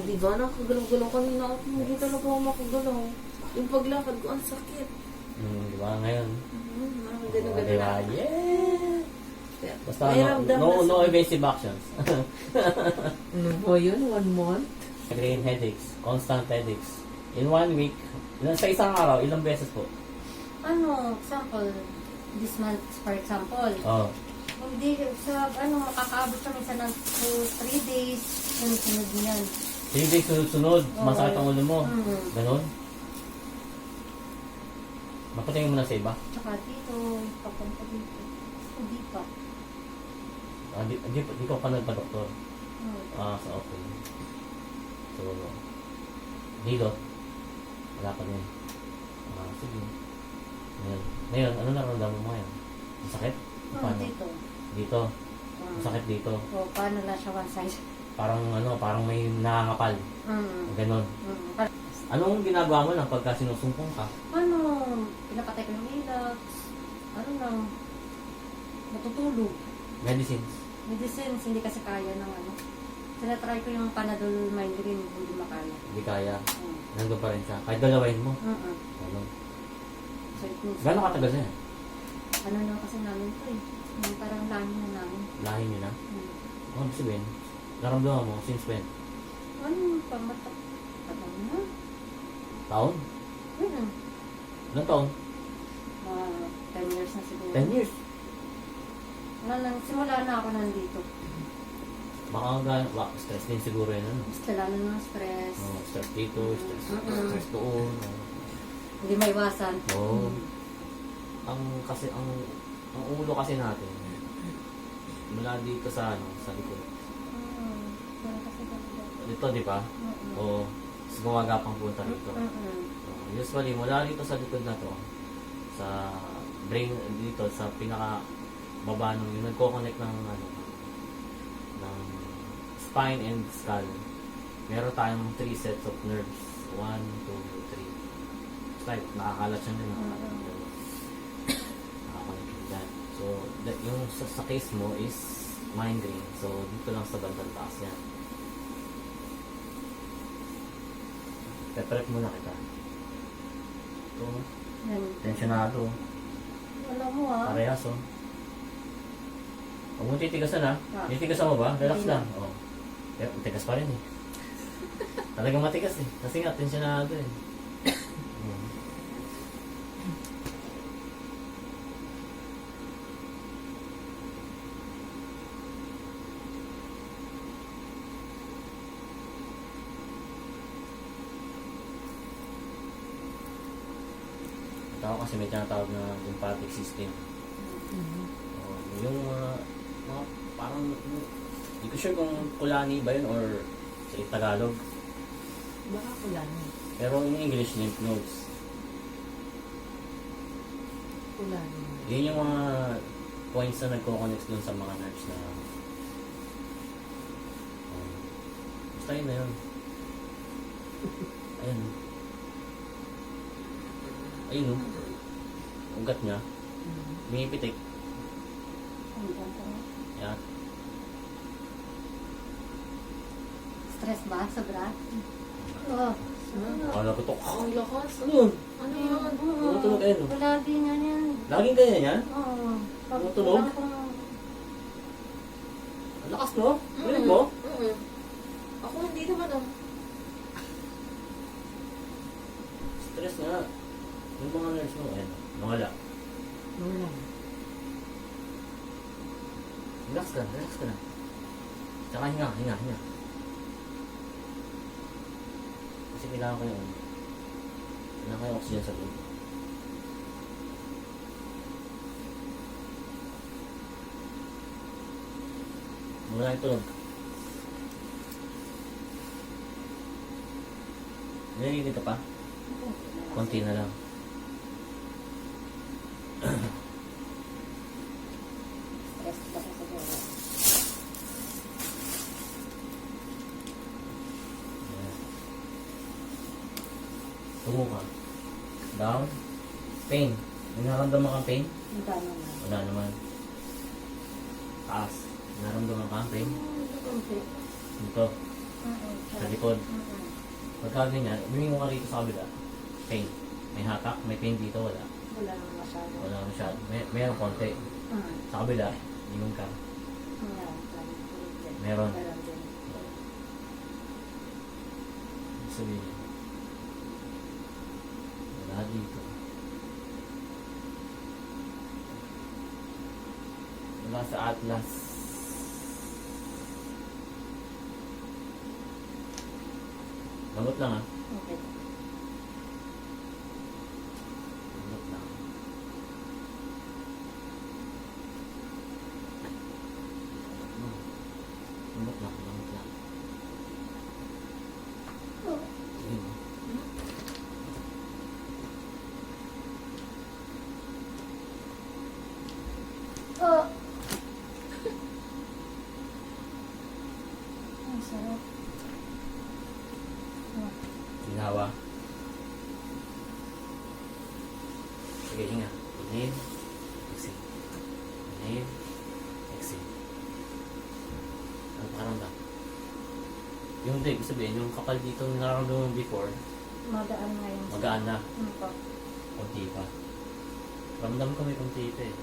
Di ba? Nakagalaw-galaw kanina ako. Hindi talaga ako makagalaw. Yung paglakad ko, ang sakit. Di ba ngayon? Gano'n-gano'n Diba? na. Yeah! Basta May no, ramdam no, na no sa- evasive actions. Ano po yun? 1 month? Migraine headaches, constant headaches. In 1 week, sa isang araw, ilang beses po? Ano, example, this month, for example, Oh. hindi, sa, makakaabot kami sa ng 2-3 days, sunod-sunod yan. 3 days sunod-sunod, Oo. masakit ang ulo mo. Mm. Ganon? Mapatingin mo na sa iba? Tsaka dito, papunta dito. Hindi pa. Di ko pa nagpa-doktor. So okay. So, dito, wala pa din. Sige. Ngayon, ano naramdaman mo ngayon? Masakit? Paano? Dito. Dito. Masakit dito. O, paano lang siya one size? Parang may nakangapal. Ganon. Anong ginagawa mo lang pagka sinusumpong ka? Pinapatay ko yung relax. Matutulog. Medicines. Medicines, hindi kasi kaya ng Sinatry ko yung Panadol migraine, hindi makaya. Hindi kaya. Nandun pa rin siya. Kahit galawin mo. Ganon. So, it means, Gano'ng katagal na yan? ano na kasi namin to eh. Yung parang lahi na namin. Lahi niyo na? Ibig sabihin, naramdaman mo since when? Pamatak? Tagal na. Taon? Ilang taon? 10 years na siguro. 10 years. Simula na ako nandito. Baka stress din siguro yun. Ano? Basta lalo ng stress. Stress dito, stress doon. Hindi maiwasan. Oo. Ang ulo kasi natin, mula dito sa likod. Dito, di ba? O, sa gumagapang punta dito. Usually, mula dito sa likod na to, sa brain, dito, sa pinaka baba nung yung nagko-connect ng spine and skull. Meron tayong 3 sets of nerves. 1, 2, 3. It's like, nakakalat siya din. Nakakonect yun dyan. So, yung sa case mo is migraine. So, dito lang sa bandang taas yan. Peprep muna kita. Ito, tensionado. Alam mo Parehas, oh. Huwag mo titigasan, ha? Titigasan mo ba? Relax lang. Oh. Tigas pa rin, eh. Talagang matigas, eh. Kasi nga, tensionado, eh. Ito kasi may tinatawag na lymphatic system. Yung mga parang hindi ko sure kung Kulani ba yun or sa Tagalog. Baka Kulani. Pero in English, lymph nodes. Kulani. Yun yung mga points na nagko-connect dun sa mga nerves na basta yun na yun. Ayun. Ayun, oh. Ugat niya. Umipitik. Yan. Stress ba? Sobra? Oo. Akala ko to. Ang lakas. Ano yun? Ano yun? Tumutunog ayun, oh. Lagi nga yan. Laging ganyan yan? Oo. Tumutunog? Ang lakas, no? Ulit mo? Ako hindi naman ah. Stress nga. Yung mga nerves mo, ayun. Nawala. Wala. Relax ka na. Tsaka hinga. Kasi kailangan kayo oxygen sa loob. Mula yung tulog. Narinig ka pa? Konti na lang. Stress ba kasi siguro? Tungo ka. Down. Pain. May nararamdaman kang pain? Hindi naman. Wala naman. Taas. Nararamdaman kang pain? Kunti. Dito. Sa likod. Mm-mm. Pagka ganyan, lumingon ka rito sa kabila. Pain. May hatak, may pain dito, wala. Wala naman masyado. Wala masyado. Meron konti. Sa kabila, lingon ka. Meron. Sabihin. Wala dito. Wala sa Atlas. Gamot lang ah. Okay. Gamot lang. Gamot lang, gamot lang. Ayun. Oh. Ang sarap. Ginawa. Sige, hinga. Inhale. Exhale. Inhale. Exhale. Ano pakiramdam? Yung ibig sabihin, yung kapal dito na nararamdaman mo before, Magaan ngayon. magaan na. Po. Kunti pa. Ramdam ko may kunti pa eh.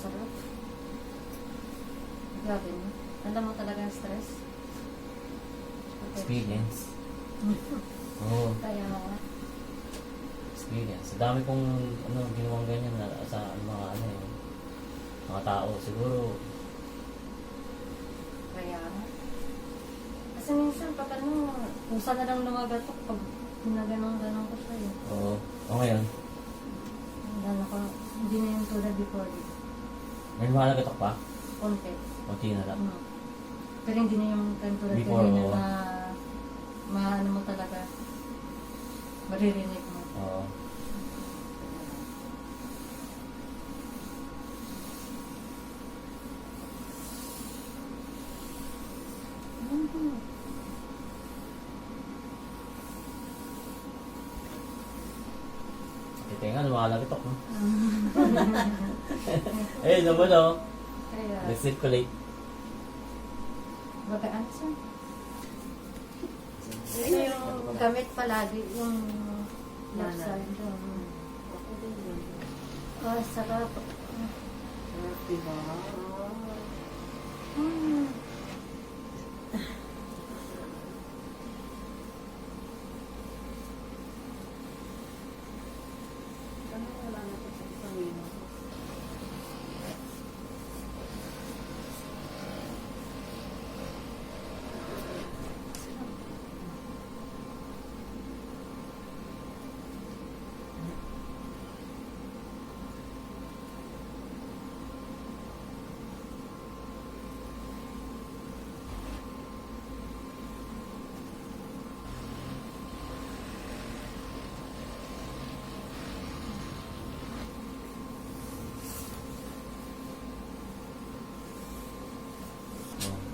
Sarap. Grabe no? Alam mo talaga ang stress? Experience. Oo, Kaya nga. experience. Sa dami kong ginawang ganyan na sa mga mga tao. Siguro, Kaya nga. Kasi minsan pag kusa na lang lumagatok pag ginaganong-ganong ko siya eh. oo. O ngayon, Hindi na yung tulad before. may lumalagatok pa. Konti. Kunti na lang. Pero hindi na yung tulad Before, kanina oo. na maano mo talaga. Maririnig mo. Oo. Ito nga, lumalagatok, no? Ayun naman, oh. Kaya, Nag-circulate. bagaan siya. Ito yung gamit palagi, yung left side. Ako din yun. Oh, sarap. Sarap, diba? Hmm. Ano wala na ito sa isang lino?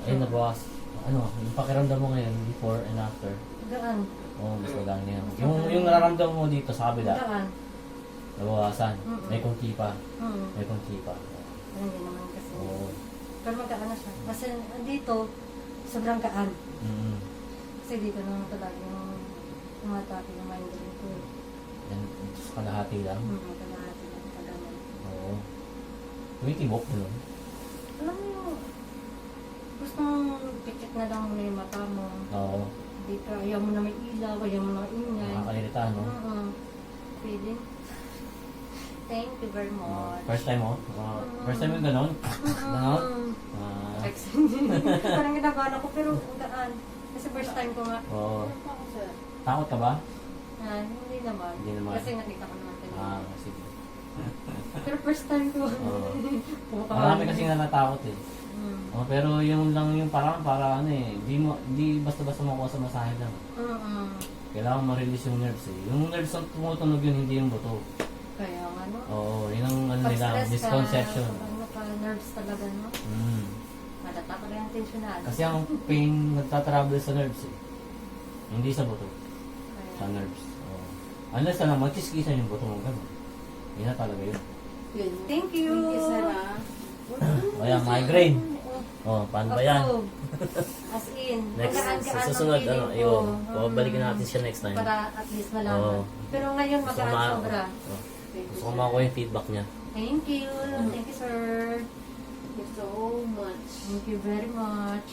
Ayun, nabawas. Yung pakiramdam mo ngayon, before and after. Gaan. Oo, mas magaan na yan. Yung nararamdaman mo dito sa kabila, Gaan. nabawasan. Mm-mm. May kunti pa. Hmm. May kunti pa. Hindi naman kasi. Oo. Pero magaan na siya. Kasi dito, sobrang gaan. Mm. Kasi dito naman talaga yung umatake yung mind rin ko. Yan, sa kalahati lang. Kalahati lang kagaman. Oo. Tumitibok mo nun. Alam mo yung gusto mong pikit na lang muna yung mata mo. Oo. Hindi ka, ayaw mo na may ilaw, ayaw mo na ingay. Nakakalirita, no? Feeling. Thank you very much. First time mo? First time yung ganon? Ganon? Parang ginagawa ko pero gaan. Kasi first time ko nga. Oo. Ano pa ako sa... Takot ka ba? Hindi naman. Hindi naman. Kasi nakita ko naman kanina. Sige. Pero first time ko. Oo. Pumunta Marami kami. kasi nga natakot eh. Oh, pero yung lang yung parang para ano eh, hindi basta-basta makuha sa masahe lang. Kailangan ma-release yung nerves eh. Yung nerves ang tumutunog yun, hindi yung buto. Kaya nga, no? Oo, yun ang ano Pag nila, stress misconception. Ka, nerves talaga, no? Mm. Malata ka yung tensionado. Kasi ang pain nagtatravel sa nerves eh. Hindi sa buto, sa Kaya, nerves. Oo. Unless na lang, magkiskisan yung buto mo gano'n. Yun na talaga yun. Yun. thank you! Thank you, Sarah. O yan, migraine. Oh, paano ba yan? Approve. As in, Next, magaan-gaan sa ang susunod, feeling ano, ko. iyo, babalikin natin siya next time. Para at least malaman. Oo. Pero ngayon, Gusto ko magaan ma- sobra. oh, gusto ko makuha yung feedback niya. Thank you. Thank you, sir. Thank you so much. Thank you very much.